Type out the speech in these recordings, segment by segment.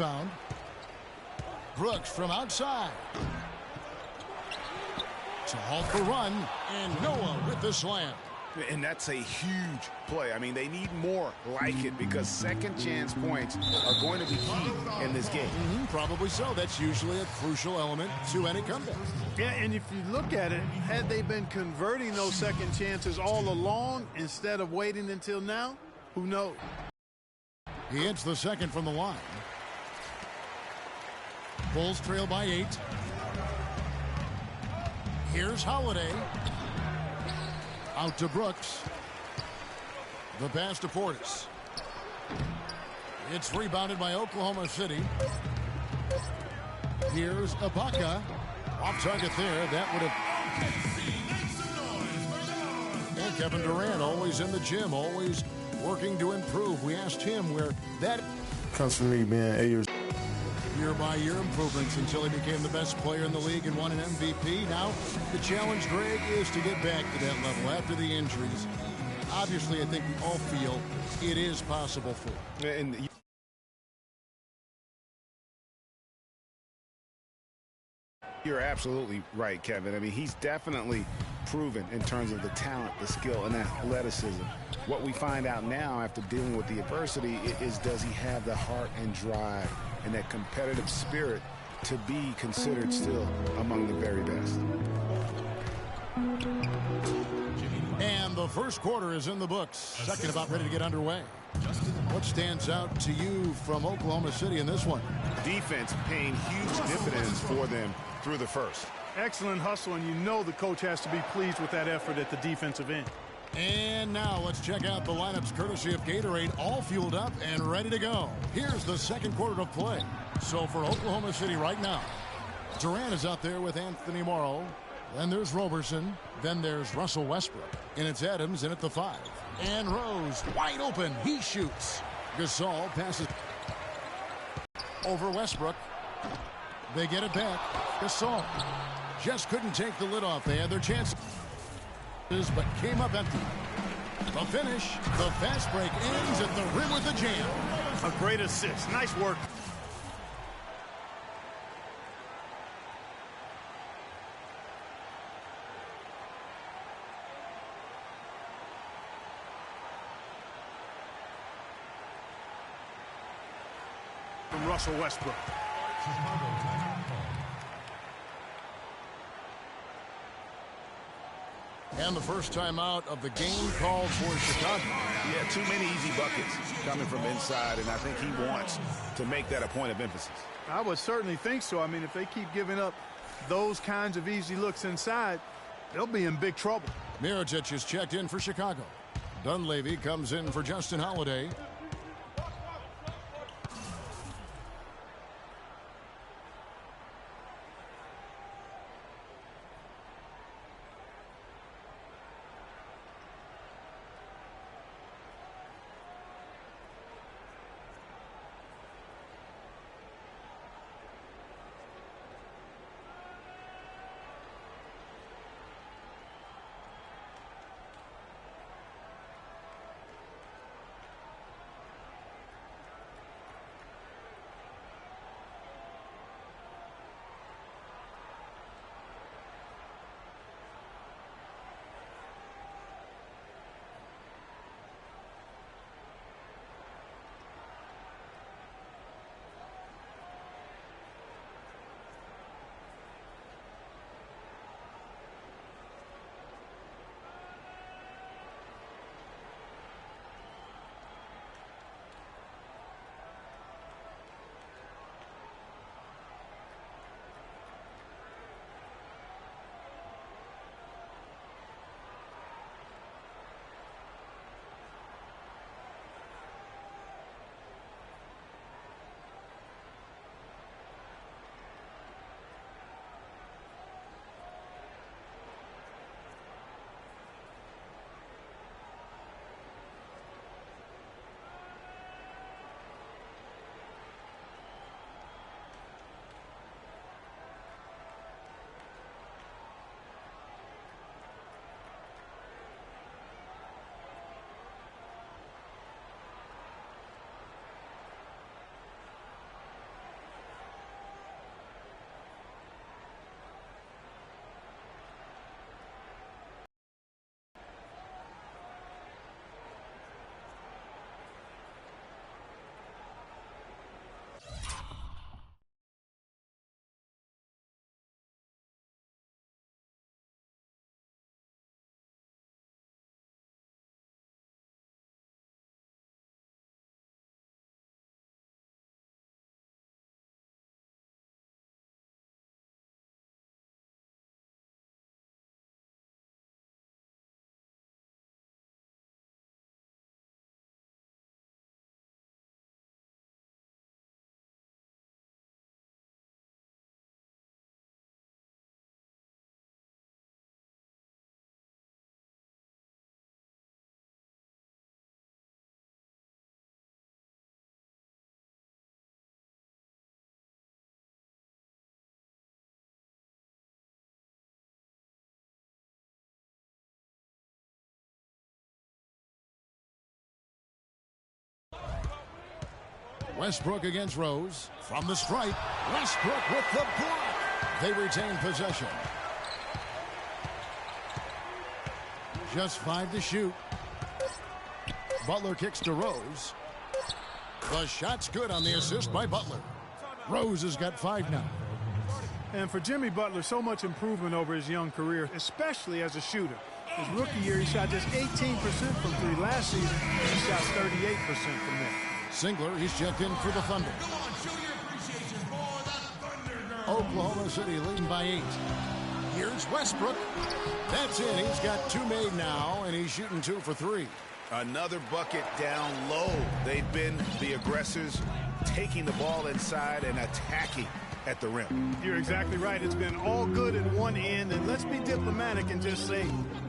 rebound. Brooks from outside. To halt the run, and Noah with the slam. And that's a huge play. I mean, they need more like it because second chance points are going to be key in this game. Probably so. That's usually a crucial element to any comeback. Yeah, and if you look at it, had they been converting those second chances all along instead of waiting until now, who knows? He hits the second from the line. Bulls trail by 8. Here's Holiday. Out to Brooks. The pass to Portis. It's rebounded by Oklahoma City. Here's Ibaka. Off target there. That would have... And Kevin Durant always in the gym, always working to improve. We asked him where that... comes from me being 8 years. Year-by-year improvements until he became the best player in the league and won an MVP. Now, the challenge, Greg, is to get back to that level after the injuries. Obviously, I think we all feel it is possible for him. And you're absolutely right, Kevin. I mean, he's definitely proven in terms of the talent, the skill, and athleticism. What we find out now after dealing with the adversity is, does he have the heart and drive and that competitive spirit to be considered still among the very best? And the first quarter is in the books. Second about ready to get underway. What stands out to you from Oklahoma City in this one? Defense paying huge dividends for them through the first. Excellent hustle, and you know the coach has to be pleased with that effort at the defensive end. And now let's check out the lineups courtesy of Gatorade, all fueled up and ready to go. Here's the second quarter of play. So for Oklahoma City right now, Durant is out there with Anthony Morrow. Then there's Roberson. Then there's Russell Westbrook. And it's Adams in at the 5. And Rose wide open. He shoots. Gasol passes over Westbrook. They get it back. Gasol just couldn't take the lid off. They had their chance, but came up empty. The finish, the fast break ends at the rim with the jam. A great assist. Nice work. From Russell Westbrook. And the first timeout of the game called for Chicago. Yeah, too many easy buckets coming from inside, and I think he wants to make that a point of emphasis. I would certainly think so. I mean, if they keep giving up those kinds of easy looks inside, they'll be in big trouble. Mirotic is checked in for Chicago. Dunleavy comes in for Justin Holiday. Westbrook against Rose. From the stripe, Westbrook with the block. They retain possession. Just 5 to shoot. Butler kicks to Rose. The shot's good on the assist by Butler. Rose has got 5 now. And for Jimmy Butler, so much improvement over his young career, especially as a shooter. His rookie year, he shot just 18% from 3. Last season, he shot 38% from there. Singler, he's checked in for the Thunder. Oklahoma City leading by 8. Here's Westbrook. That's it. He's got 2 made now, and he's shooting 2 for 3. Another bucket down low. They've been the aggressors, taking the ball inside and attacking at the rim. You're exactly right. It's been all good at one end, and let's be diplomatic and just say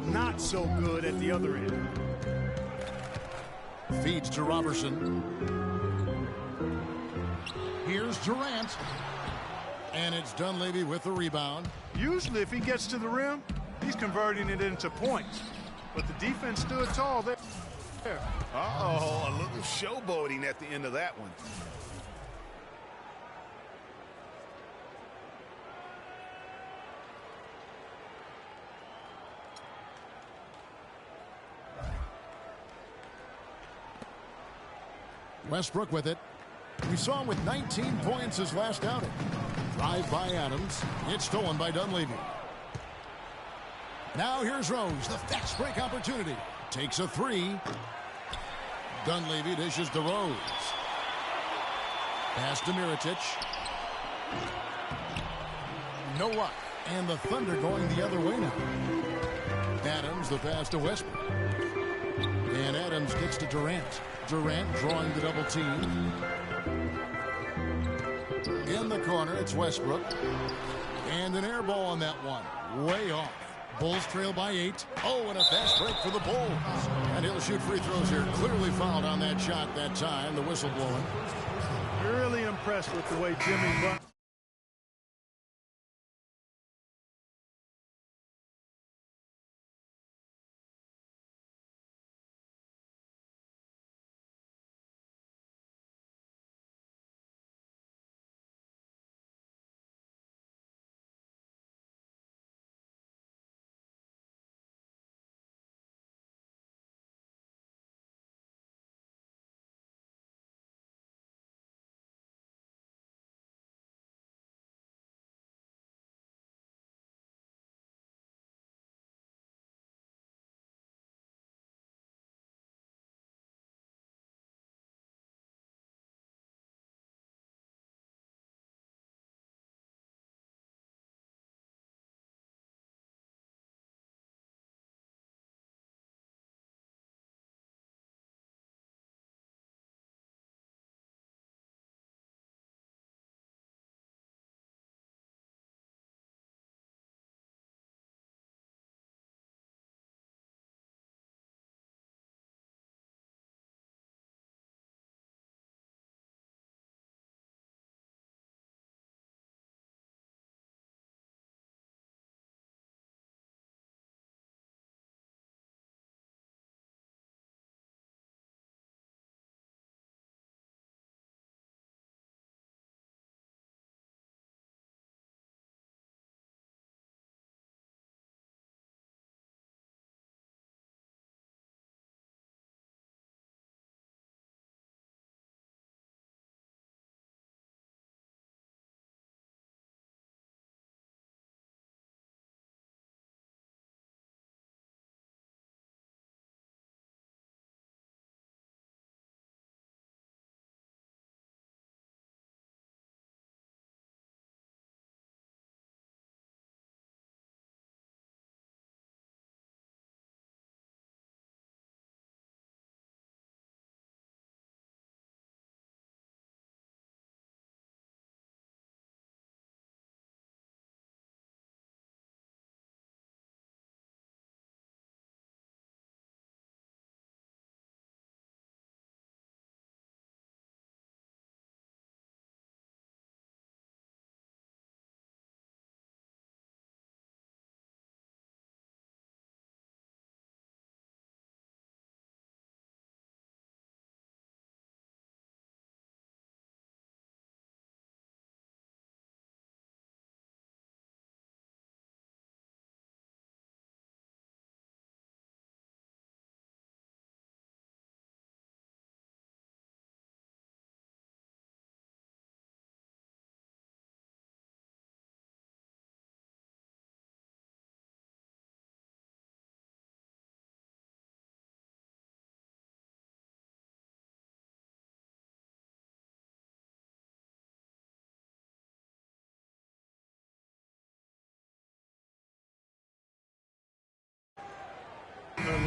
not so good at the other end. Feeds to Robertson. Here's Durant. And it's Dunleavy with the rebound. Usually if he gets to the rim, he's converting it into points. But the defense stood tall there. Uh-oh, a little showboating at the end of that one. Westbrook with it. We saw him with 19 points his last outing. Drive by Adams. It's stolen by Dunleavy. Now here's Rose. The fast break opportunity. Takes a 3. Dunleavy dishes to Rose. Pass to Mirotic. No luck. And the Thunder going the other way now. Adams, the pass to Westbrook. And Adams gets to Durant. Durant drawing the double team. In the corner, it's Westbrook. And an air ball on that one. Way off. Bulls trail by 8. Oh, and a fast break for the Bulls. And he'll shoot free throws here. Clearly fouled on that shot that time. The whistle blowing. Really impressed with the way Jimmy Butler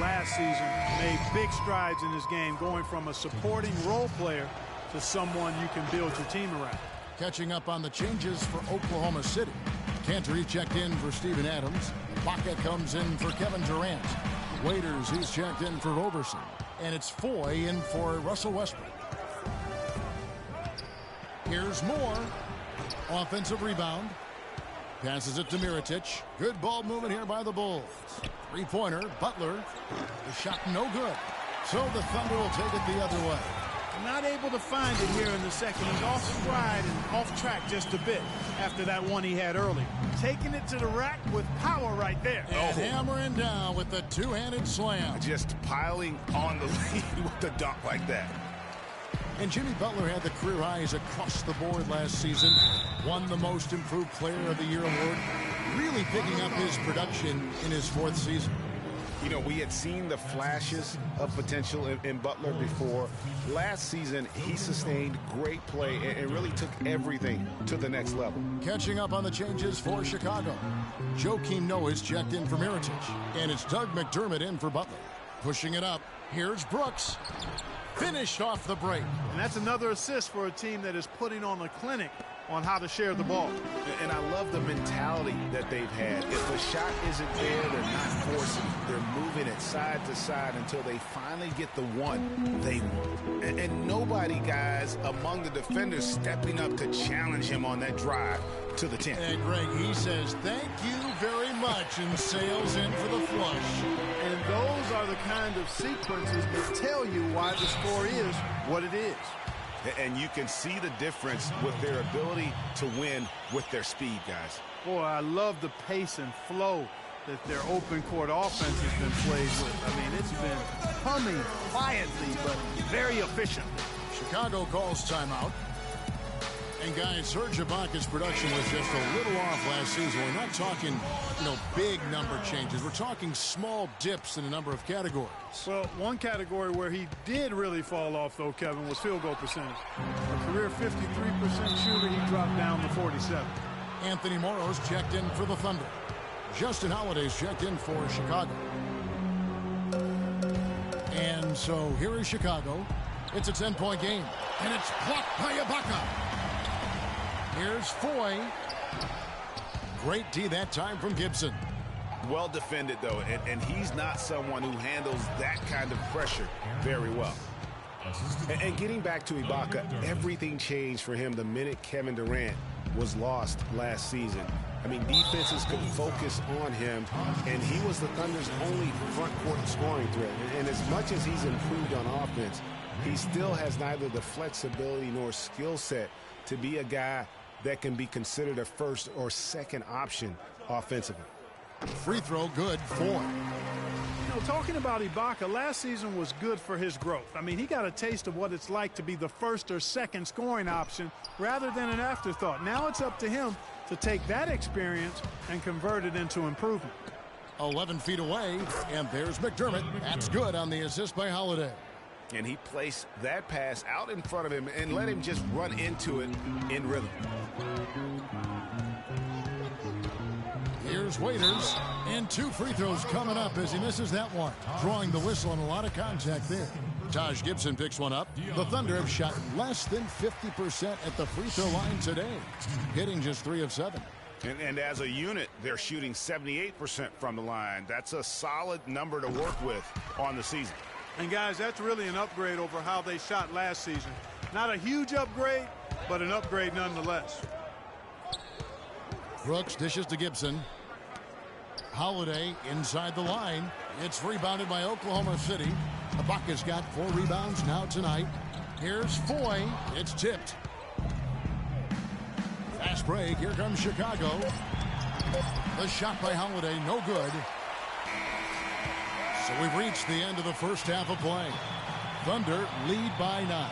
last season, made big strides in his game, going from a supporting role player to someone you can build your team around. Catching up on the changes for Oklahoma City. Cantor checked in for Steven Adams. Baca comes in for Kevin Durant. Waiters, he's checked in for Roberson. And it's Foy in for Russell Westbrook. Here's Moore. Offensive rebound. Passes it to Mirotic. Good ball movement here by the Bulls. Three-pointer, Butler. The shot no good. So the Thunder will take it the other way. Not able to find it here in the second. He's off stride and off track just a bit after that one he had earlier. Taking it to the rack with power right there. And hammering down with the two-handed slam. Just piling on the lead with the dunk like that. And Jimmy Butler had the career highs across the board last season. Won the Most Improved Player of the Year award. Really picking up his production in his fourth season. You know, we had seen the flashes of potential in Butler before. Last season, he sustained great play and really took everything to the next level. Catching up on the changes for Chicago. Joakim Noah is checked in for Mirotic. And it's Doug McDermott in for Butler. Pushing it up. Here's Brooks. Finished off the break. And that's another assist for a team that is putting on a clinic on how to share the ball. And I love the mentality that they've had. If the shot isn't there, they're not forcing. They're moving it side to side until they finally get the one they want. And nobody, guys, among the defenders stepping up to challenge him on that drive to the 10. And Greg, he says, thank you very much, and sails in for the flush. And those are the kind of sequences that tell you why the score is what it is. And you can see the difference with their ability to win with their speed, guys. Boy, I love the pace and flow that their open court offense has been played with. I mean, it's been humming quietly, but very efficient. Chicago calls timeout. And guys, Serge Ibaka's production was just a little off last season. We're not talking, big number changes. We're talking small dips in a number of categories. Well, one category where he did really fall off, though, Kevin, was field goal percentage. A career 53% shooter, he dropped down to 47. Anthony Morrow's checked in for the Thunder. Justin Holiday's checked in for Chicago. And so here is Chicago. It's a 10-point game. And it's blocked by Ibaka. Here's Foy. Great D that time from Gibson. Well defended, though, and he's not someone who handles that kind of pressure very well. And getting back to Ibaka, everything changed for him the minute Kevin Durant was lost last season. I mean, defenses could focus on him, and he was the Thunder's only front court scoring threat. And as much as he's improved on offense, he still has neither the flexibility nor skill set to be a guy that can be considered a first or second option offensively. Free throw good for. Talking about Ibaka, last season was good for his growth. I mean, he got a taste of what it's like to be the first or second scoring option rather than an afterthought. Now it's up to him to take that experience and convert it into improvement. 11 feet away, and there's McDermott. That's good on the assist by Holiday. And he placed that pass out in front of him and let him just run into it in rhythm. Here's Waiters, and 2 free throws coming up as he misses that one. Drawing the whistle and a lot of contact there. Taj Gibson picks one up. The Thunder have shot less than 50% at the free throw line today, hitting just 3 of 7. And as a unit, they're shooting 78% from the line. That's a solid number to work with on the season. And, guys, that's really an upgrade over how they shot last season. Not a huge upgrade, but an upgrade nonetheless. Brooks dishes to Gibson. Holiday inside the line. It's rebounded by Oklahoma City. Ibaka's got 4 rebounds now tonight. Here's Foy. It's tipped. Fast break. Here comes Chicago. The shot by Holiday, no good. So we've reached the end of the first half of play. Thunder lead by 9.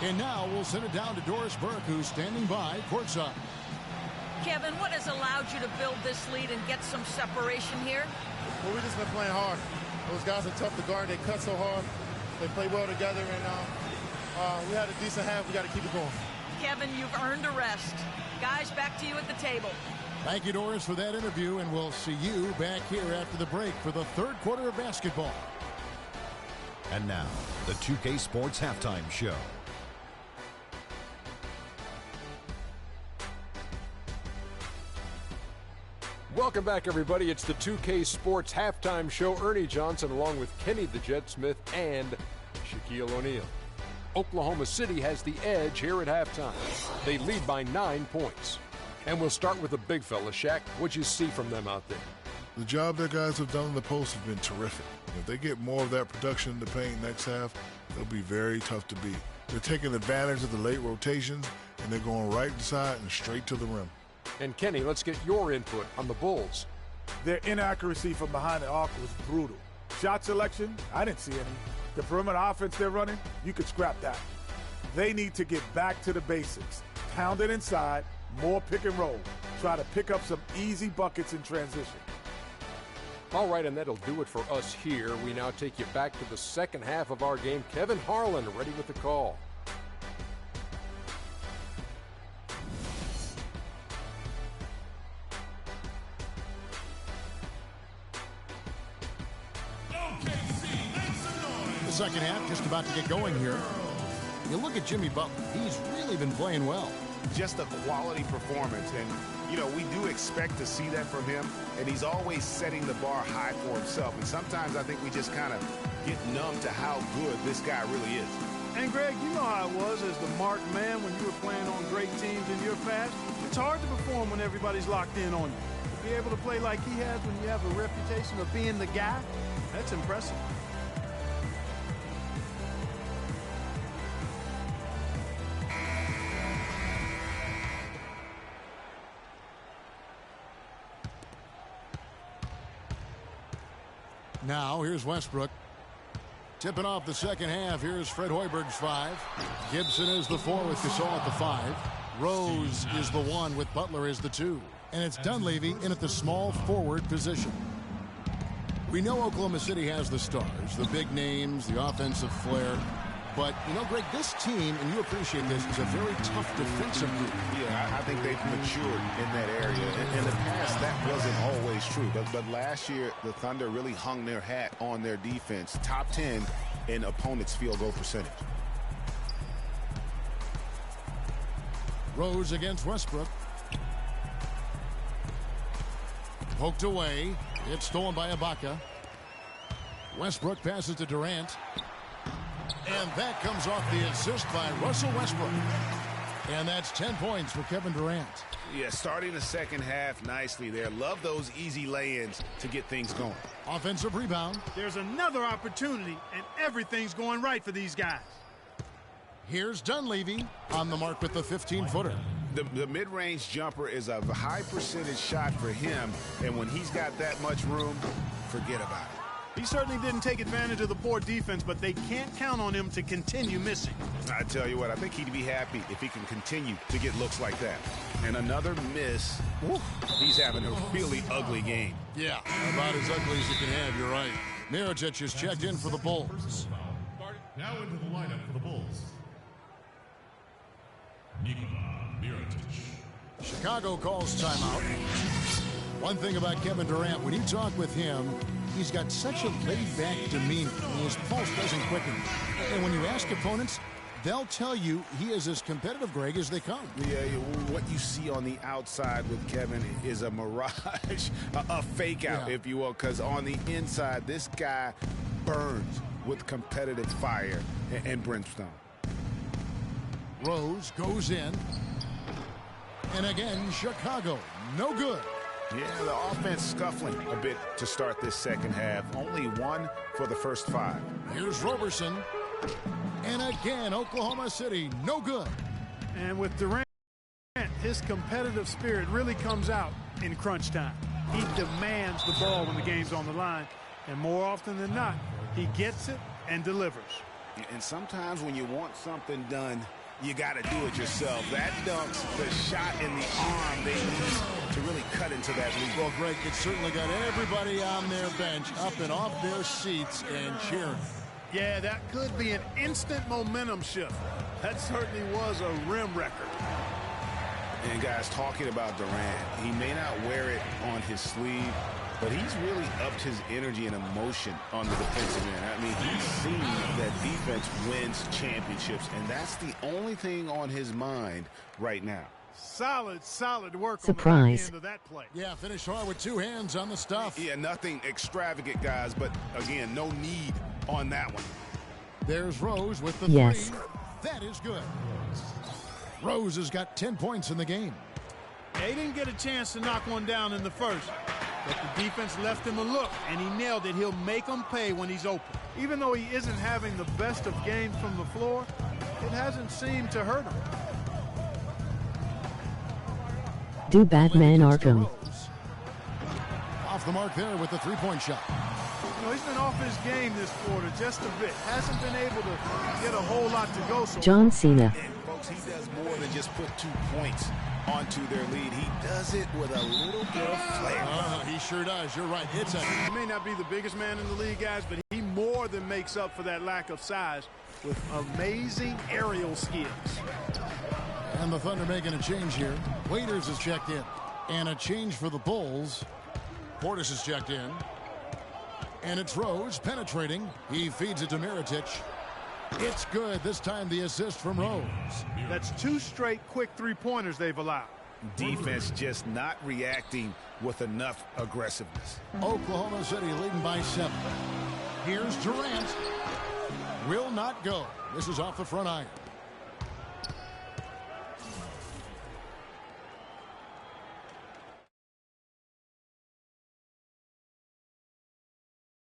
And now we'll send it down to Doris Burke, who's standing by courtside. Kevin, what has allowed you to build this lead and get some separation here? Well, we've just been playing hard. Those guys are tough to guard. They cut so hard. They play well together, and we had a decent half. We got to keep it going. Kevin, you've earned a rest. Guys, back to you at the table. Thank you, Doris, for that interview, and we'll see you back here after the break for the third quarter of basketball. And now, the 2K Sports Halftime Show. Welcome back, everybody. It's the 2K Sports Halftime Show. Ernie Johnson along with Kenny the Jet Smith and Shaquille O'Neal. Oklahoma City has the edge here at halftime. They lead by 9 points. And we'll start with the big fella. Shaq, what'd you see from them out there? The job that guys have done in the post has been terrific. If they get more of that production in the paint next half, they'll be very tough to beat. They're taking advantage of the late rotations, and they're going right inside and straight to the rim. And Kenny, let's get your input on the Bulls. Their inaccuracy from behind the arc was brutal. Shot selection, I didn't see any. The perimeter offense they're running, you could scrap that. They need to get back to the basics. Pound it inside, more pick and roll. Try to pick up some easy buckets in transition. All right, and that'll do it for us here. We now take you back to the second half of our game. Kevin Harlan ready with the call. The second half just about to get going here. You look at Jimmy Butler. He's really been playing well. Just a quality performance, and we do expect to see that from him, and he's always setting the bar high for himself, and sometimes I think we just kind of get numb to how good this guy really is. And Greg, you know how it was as the marked man when you were playing on great teams and you're fast. It's hard to perform when everybody's locked in on you. To be able to play like he has when you have a reputation of being the guy, that's impressive. Now, here's Westbrook. Tipping off the second half. Here's Fred Hoiberg's 5. Gibson is the 4 with Gasol at the 5. Rose is the 1 with Butler as the 2. And it's Dunleavy in at the small forward position. We know Oklahoma City has the stars, the big names, the offensive flair. But, Greg, this team, and you appreciate this, is a very tough defensive group. Yeah, I think they've matured in that area. In the past, that wasn't always true. But last year, the Thunder really hung their hat on their defense. Top 10 in opponents' field goal percentage. Rose against Westbrook. Poked away. It's stolen by Ibaka. Westbrook passes to Durant. And that comes off the assist by Russell Westbrook. And that's 10 points for Kevin Durant. Yeah, starting the second half nicely there. Love those easy lay-ins to get things going. Offensive rebound. There's another opportunity, and everything's going right for these guys. Here's Dunleavy on the mark with the 15-footer. The mid-range jumper is a high percentage shot for him, and when he's got that much room, forget about it. He certainly didn't take advantage of the poor defense, but they can't count on him to continue missing. I tell you what, I think he'd be happy if he can continue to get looks like that. And another miss. Oof, he's having a really ugly game. Yeah, about as ugly as you can have, you're right. Mirotic is checked in for the Bulls. Now into the lineup for the Bulls. Nikola Mirotic. Chicago calls timeout. One thing about Kevin Durant, when you talk with him, he's got such a laid-back demeanor. His pulse doesn't quicken. And when you ask opponents, they'll tell you he is as competitive, Greg, as they come. Yeah, what you see on the outside with Kevin is a mirage, a fake-out, if you will, because on the inside, this guy burns with competitive fire and brimstone. Rose goes in. And again, Chicago, no good. Yeah, the offense scuffling a bit to start this second half. Only 1 for the first 5. Here's Roberson. And again, Oklahoma City, no good. And with Durant, his competitive spirit really comes out in crunch time. He demands the ball when the game's on the line. And more often than not, he gets it and delivers. And sometimes when you want something done, you got to do it yourself. That dunks the shot in the arm they need to really cut into that lead. Well, Greg, it certainly got everybody on their bench up and off their seats and cheering. Yeah, that could be an instant momentum shift. That certainly was a rim record. And guys, talking about Durant, he may not wear it on his sleeve, but he's really upped his energy and emotion on the defensive end. I mean, he's seen that defense wins championships, and that's the only thing on his mind right now. Solid work Surprise. on the back end of that play. Yeah, finished hard with 2 hands on the stuff. Yeah, nothing extravagant, guys, but again, no need on that one. There's Rose with the Yes. 3. That is good. Rose has got 10 points in the game. They didn't get a chance to knock one down in the first, but the defense left him a look, and he nailed it. He'll make them pay when he's open. Even though he isn't having the best of games from the floor, it hasn't seemed to hurt him. Do Batman Arkham. Rose. Off the mark there with the 3-point shot. You know, he's been off his game this quarter just a bit. Hasn't been able to get a whole lot to go. So John Cena. And folks, he does more than just put 2 points onto their lead. He does it with a little bit of flair. He sure does. You're right. He may not be the biggest man in the league, guys, but he more than makes up for that lack of size with amazing aerial skills. And the Thunder making a change here. Waiters is checked in. And a change for the Bulls. Portis is checked in. And it's Rose penetrating. He feeds it to Mirotic. It's good. This time the assist from Rose. That's 2 straight quick 3-pointers they've allowed. Defense just not reacting with enough aggressiveness. Oklahoma City leading by 7. Here's Durant. Will not go. This is off the front iron.